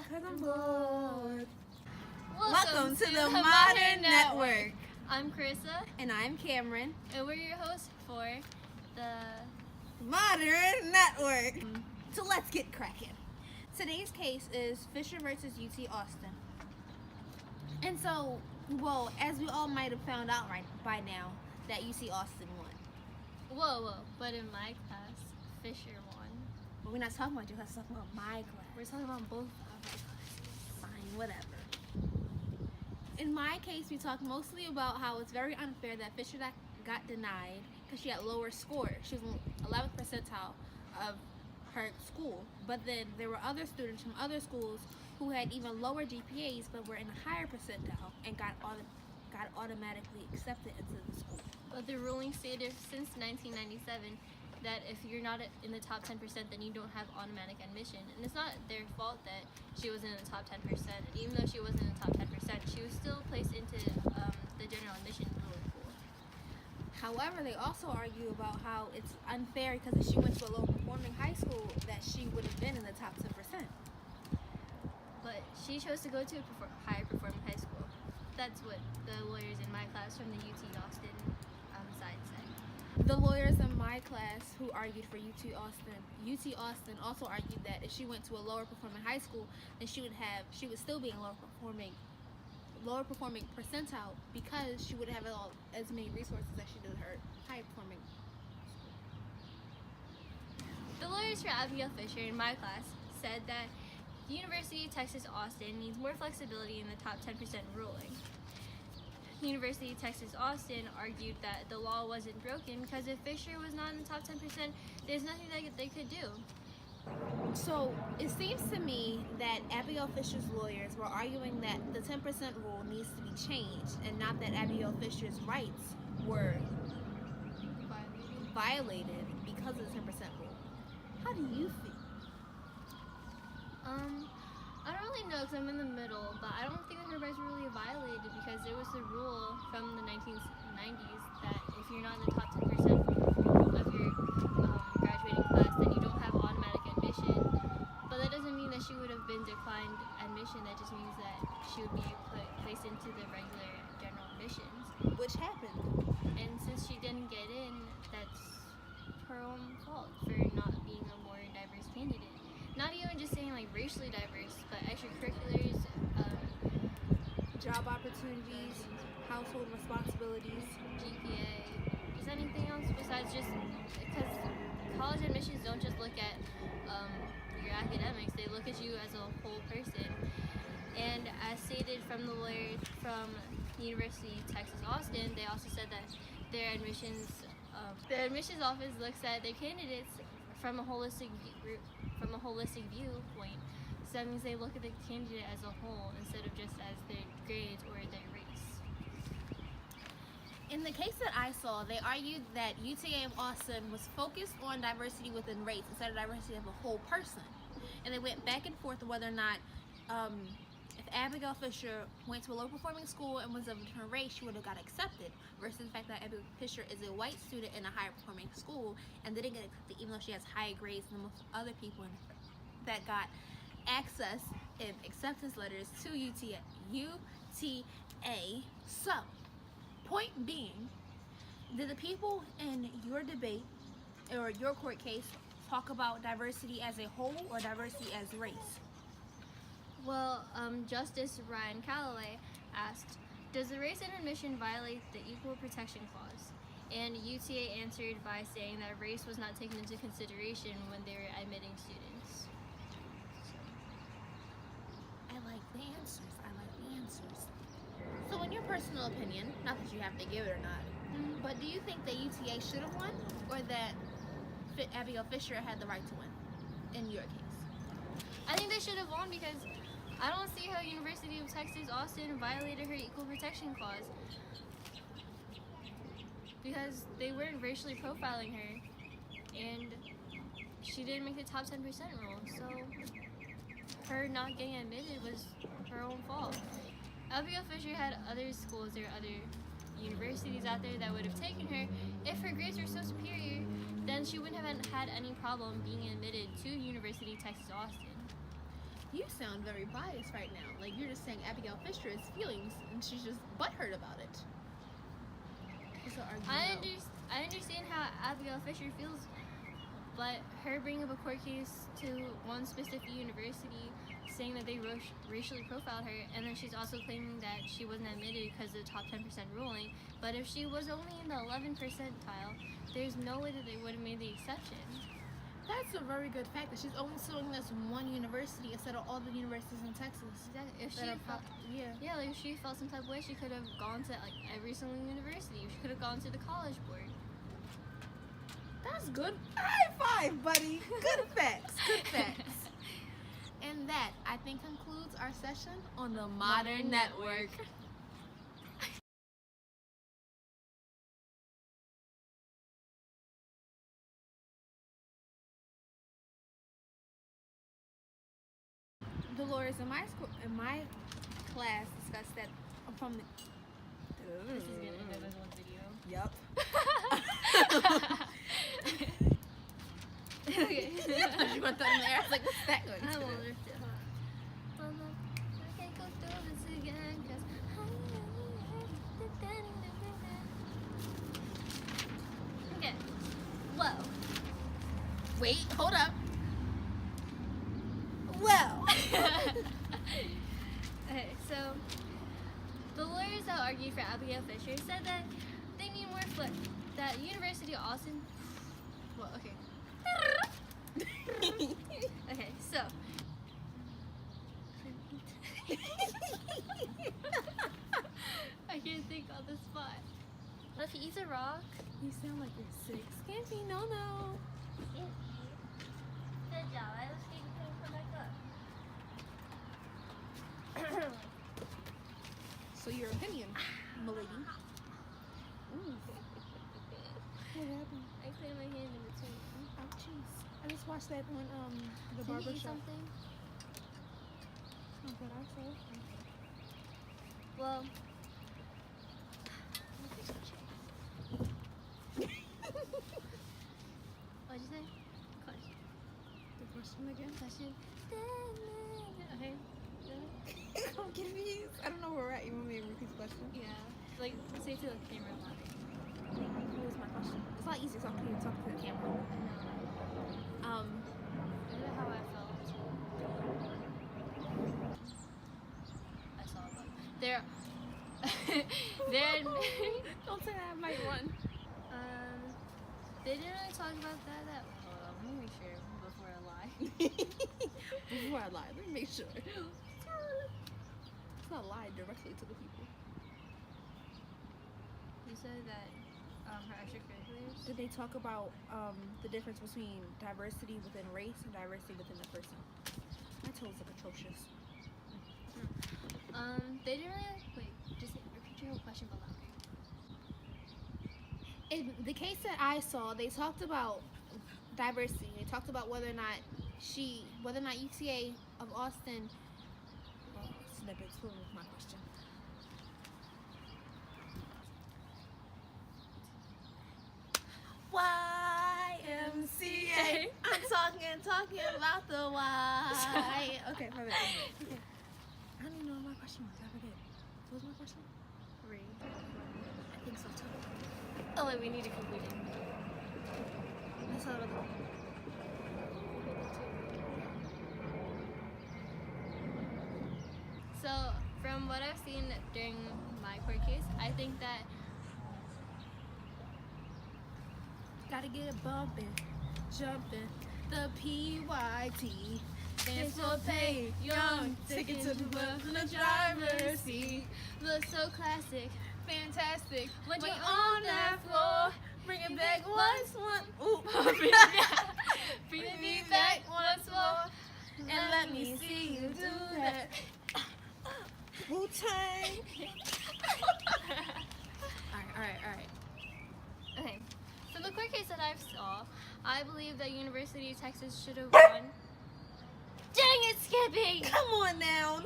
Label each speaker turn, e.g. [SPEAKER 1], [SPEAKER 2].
[SPEAKER 1] 'cause I'm bored.
[SPEAKER 2] Welcome to the Modern Network.
[SPEAKER 1] I'm Carissa.
[SPEAKER 2] And I'm Cameron.
[SPEAKER 1] And we're your hosts for the
[SPEAKER 2] Modern Network. So let's get cracking. Today's case is Fisher versus UT Austin. And so, well, as we all might have found out right by now, that UT Austin won.
[SPEAKER 1] Whoa. But in my class, Fisher won.
[SPEAKER 2] But we're not talking about you, let's talk about my class.
[SPEAKER 1] We're talking about both of our classes.
[SPEAKER 2] Fine, whatever. In my case, we talked mostly about how it's very unfair that Fisher got denied because she had lower scores. She was in 11th percentile of her school. But then there were other students from other schools who had even lower GPAs but were in a higher percentile and got automatically accepted into the school.
[SPEAKER 1] But the ruling stated since 1997 that if you're not in the top 10%, then you don't have automatic admission. And it's not their fault that she wasn't in the top 10%. Even though she wasn't in the top 10%, she was still placed into the general admission pool.
[SPEAKER 2] However, they also argue about how it's unfair because if she went to a low-performing high school, that she would have been in the top 10%.
[SPEAKER 1] But she chose to go to a higher-performing high school. That's what the lawyers in my class from the UT Austin side said.
[SPEAKER 2] The lawyers in my class who argued for UT Austin also argued that if she went to a lower-performing high school, then she would still be in lower performing percentile because she would have as many resources as she did her high performing school.
[SPEAKER 1] The lawyers for Abigail Fisher in my class said that the University of Texas Austin needs more flexibility in the top 10% ruling. The University of Texas Austin argued that the law wasn't broken because if Fisher was not in the top 10%, there's nothing that they could do.
[SPEAKER 2] So it seems to me that Abigail Fisher's lawyers were arguing that the 10% rule needs to be changed and not that Abigail Fisher's rights were violated because of the 10% rule. How do you feel?
[SPEAKER 1] I don't really know because I'm in the middle, but I don't think that her rights were really violated because there was the rule from the 1990s that if you're not in the top 10% of your graduating class, then you don't have automatic admission. But that doesn't mean that she would have been declined admission. That just means that she would be placed into the regular general admissions.
[SPEAKER 2] Which happened.
[SPEAKER 1] And since she didn't get in, that's her own fault for not being a more diverse candidate. Not even just saying like racially diverse, but extracurriculars,
[SPEAKER 2] job opportunities, household responsibilities,
[SPEAKER 1] GPA. Is anything else besides just because college admissions don't just look at your academics; they look at you as a whole person. And as stated from the lawyer from the University of Texas Austin, they also said that their admissions office looks at their candidates from a holistic viewpoint. So that means they look at the candidate as a whole instead of just as their grades or their race.
[SPEAKER 2] In the case that I saw, they argued that UTA of Austin was focused on diversity within race instead of diversity of a whole person. And they went back and forth on whether or not if Abigail Fisher went to a low-performing school and was of a different race, she would have got accepted, versus the fact that Abigail Fisher is a white student in a higher-performing school and didn't get accepted even though she has higher grades than most other people that got access and acceptance letters to UTA. So, point being, did the people in your debate or your court case talk about diversity as a whole or diversity as race?
[SPEAKER 1] Well, Justice Ryan Callaway asked, does the race and admission violate the Equal Protection Clause? And UTA answered by saying that race was not taken into consideration when they were admitting students.
[SPEAKER 2] I like the answers. So in your personal opinion, not that you have to give it or not, but do you think that UTA should have won or that Abigail Fisher had the right to win in your case?
[SPEAKER 1] I think they should have won because I don't see how University of Texas Austin violated her Equal Protection Clause because they weren't racially profiling her and she didn't make the top 10% rule, so her not getting admitted was her own fault. Abigail Fisher had other schools or other universities out there that would have taken her. If her grades were so superior, then she wouldn't have had any problem being admitted to University of Texas Austin.
[SPEAKER 2] You sound very biased right now. Like, you're just saying Abigail Fisher has feelings, and she's just butthurt about it. So
[SPEAKER 1] I understand how Abigail Fisher feels, but her bringing up a court case to one specific university, saying that they racially profiled her, and then she's also claiming that she wasn't admitted because of the top 10% ruling. But if she was only in the 11 percentile, there's no way that they would have made the exception.
[SPEAKER 2] That's a very good fact that she's only suing this one university instead of all the universities in Texas.
[SPEAKER 1] Exactly. If she
[SPEAKER 2] that are
[SPEAKER 1] felt, like if she felt some type of way, she could have gone to like every single university. She could have gone to the college board.
[SPEAKER 2] That's good. High five, buddy. Good facts. Good facts. And that, I think, concludes our session on the Modern Network. Dolores, in my class discussed that from the.
[SPEAKER 1] This is gonna end up as one video.
[SPEAKER 2] Yup.
[SPEAKER 1] Okay.
[SPEAKER 2] You want that in there? I was like, what's that going
[SPEAKER 1] I
[SPEAKER 2] to
[SPEAKER 1] won't
[SPEAKER 2] do?
[SPEAKER 1] lift it. Hold on. I can't go through this again 'cause okay. Well.
[SPEAKER 2] Wait, hold up. Well.
[SPEAKER 1] Okay, so the lawyers that argued for Abigail Fisher said that they need more that University of Austin. Well, okay. Okay, so. I can't think on the spot. What if he eats a rock?
[SPEAKER 2] You sound like you're 6. Campy, no.
[SPEAKER 1] Good job. I was thinking to come back up.
[SPEAKER 2] So your opinion, milady. Ooh. What happened?
[SPEAKER 1] I cleared my hand in between.
[SPEAKER 2] Oh, jeez. I just watched that on the
[SPEAKER 1] Can you
[SPEAKER 2] barber
[SPEAKER 1] eat
[SPEAKER 2] shop.
[SPEAKER 1] something?
[SPEAKER 2] Oh, but I saw.
[SPEAKER 1] Well. What'd you say? Question.
[SPEAKER 2] The question again?
[SPEAKER 1] Question. Okay.
[SPEAKER 2] I'm confused. I don't know where we're at. You want me to repeat the question?
[SPEAKER 1] Yeah. Like, say to the camera line.
[SPEAKER 2] What was my question? It's not easy talking to the camera.
[SPEAKER 1] I don't know how I felt. I saw a bug. They're
[SPEAKER 2] Don't say that. I might run.
[SPEAKER 1] they didn't really talk about that. Hold on, let me make sure before I lie.
[SPEAKER 2] Before I lie, let me make sure. It's not lie directly to the people.
[SPEAKER 1] You said that her extracurriculars.
[SPEAKER 2] Did they talk about the difference between diversity within race and diversity within the person? My toes look atrocious.
[SPEAKER 1] They didn't really wait. Just repeat your whole question, but louder.
[SPEAKER 2] In the case that I saw, they talked about diversity. They talked about whether or not UTA of Austin. Oh, snippets. What was my question? YMCA. I'm talking about the Y. Okay, my bad. Okay. I don't even know what my question was. I forget. What was my question?
[SPEAKER 1] Read.
[SPEAKER 2] I think so too.
[SPEAKER 1] Oh wait, we need a conclusion.
[SPEAKER 2] That's all about the.
[SPEAKER 1] So, from what I've seen during my court case, I think that
[SPEAKER 2] Gotta get it bumping, jumping. The PYT stands for pay young. Ticket to the bus in the driver's seat.
[SPEAKER 1] looks so classic.
[SPEAKER 2] Fantastic.
[SPEAKER 1] When
[SPEAKER 2] When
[SPEAKER 1] you're
[SPEAKER 2] you're on that floor, bring it back once more. Ooh.
[SPEAKER 1] Bring me back once more.
[SPEAKER 2] And let me see you do that. Wu-Tang. Alright.
[SPEAKER 1] Okay, so the court case that I saw, I believe that University of Texas should have won. Dang it, Skippy!
[SPEAKER 2] Come on now.